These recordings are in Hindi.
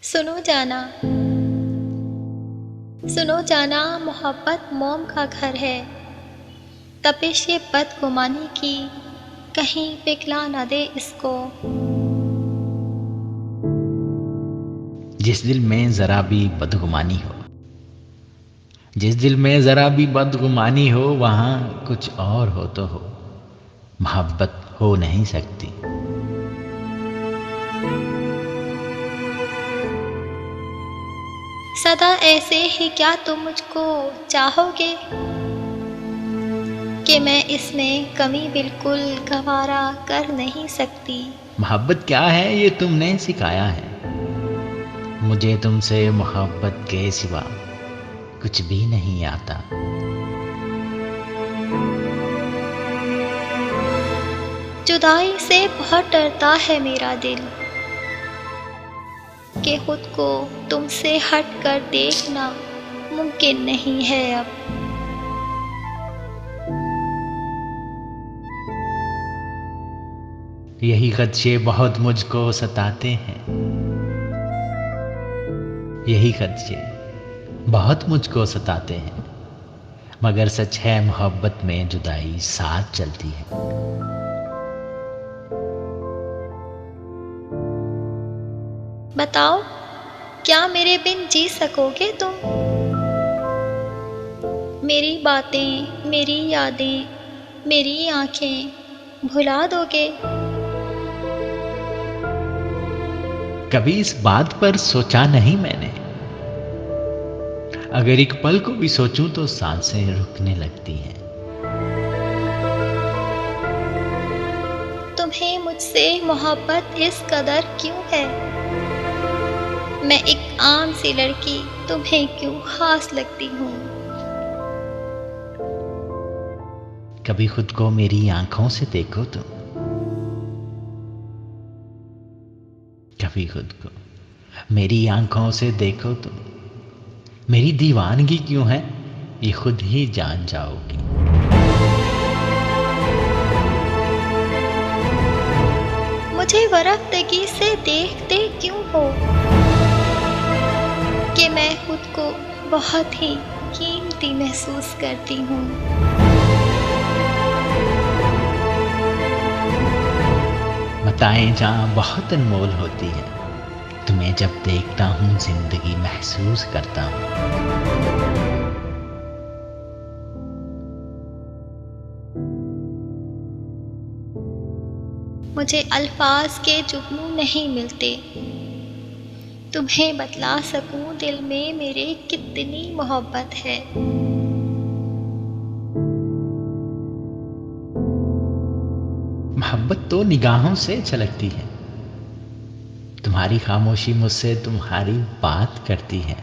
सुनो जाना, सुनो जाना, मोहब्बत मोम का घर है। तपिश ये बदगुमानी की कहीं पिघला न दे इसको। जिस दिल में जरा भी बदगुमानी हो, जिस दिल में जरा भी बदगुमानी हो, वहां कुछ और हो तो हो, मोहब्बत हो नहीं सकती। सदा ऐसे ही क्या तुम मुझको चाहोगे कि मैं इसमें कमी बिल्कुल गवारा कर नहीं सकती। मोहब्बत क्या है ये तुमने सिखाया है, मुझे तुमसे मोहब्बत के सिवा कुछ भी नहीं आता। जुदाई से बहुत डरता है मेरा दिल कि खुद को तुमसे हट कर देखना मुमकिन नहीं है अब। यही खदशे बहुत मुझको सताते हैं, यही खदशे बहुत मुझको सताते हैं, मगर सच है मोहब्बत में जुदाई साथ चलती है। बताओ, क्या मेरे बिन जी सकोगे तुम? मेरी बातें, मेरी यादें, मेरी आंखें भुला दोगे? कभी इस बात पर सोचा नहीं मैंने, अगर एक पल को भी सोचूं तो सांसें रुकने लगती हैं। तुम्हें मुझसे मोहब्बत इस कदर क्यों है? मैं एक आम सी लड़की तुम्हें क्यों खास लगती हूँ? कभी खुद को मेरी आंखों से देखो तुम, कभी खुद को मेरी आंखों से देखो तुम, मेरी दीवानगी क्यों है ये खुद ही जान जाओगी। मुझे वरफ्तगी से देखते क्यों हो कि मैं खुद को बहुत ही कीमती महसूस करती हूँ। बताएं जहां बहुत अनमोल होती है, तुम्हें जब देखता हूं जिंदगी महसूस करता हूं। मुझे अल्फाज के जुगनू नहीं मिलते, तुम्हें बतला सकूं दिल में मेरे कितनी मोहब्बत है। मोहब्बत तो निगाहों से छलकती है, तुम्हारी खामोशी मुझसे तुम्हारी बात करती है।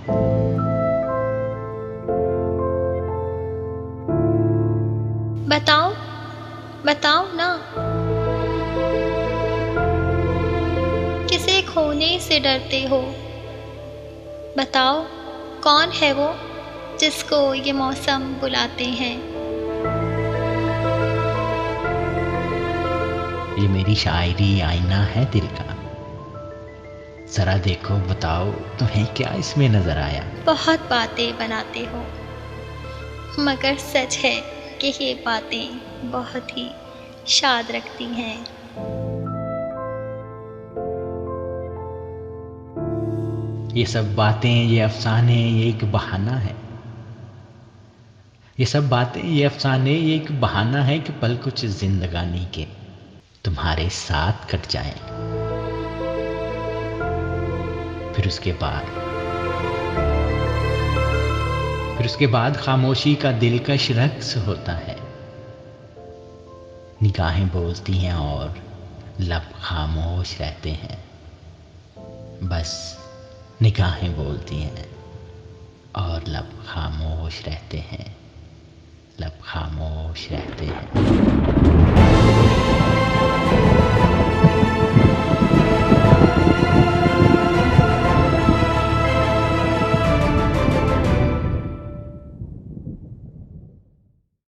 बताओ, बताओ ना, किसे खोने से डरते हो? बताओ, कौन है वो जिसको ये मौसम बुलाते हैं? ये मेरी शायरी आईना है दिल का, जरा देखो बताओ तुम्हें क्या इसमें नजर आया। बहुत बातें बनाते हो, मगर सच है कि ये बातें बहुत ही शाद रखती हैं। ये सब बातें, ये अफसाने, ये एक बहाना है। ये सब बातें, ये अफसाने, ये एक बहाना है कि पल कुछ जिंदगानी के तुम्हारे साथ कट जाएं। फिर उसके बाद खामोशी का दिलकश रक्स होता है। निगाहें बोलती हैं और लब खामोश रहते हैं। बस निगाहें बोलती हैं और लब खामोश रहते हैं, लब खामोश रहते हैं।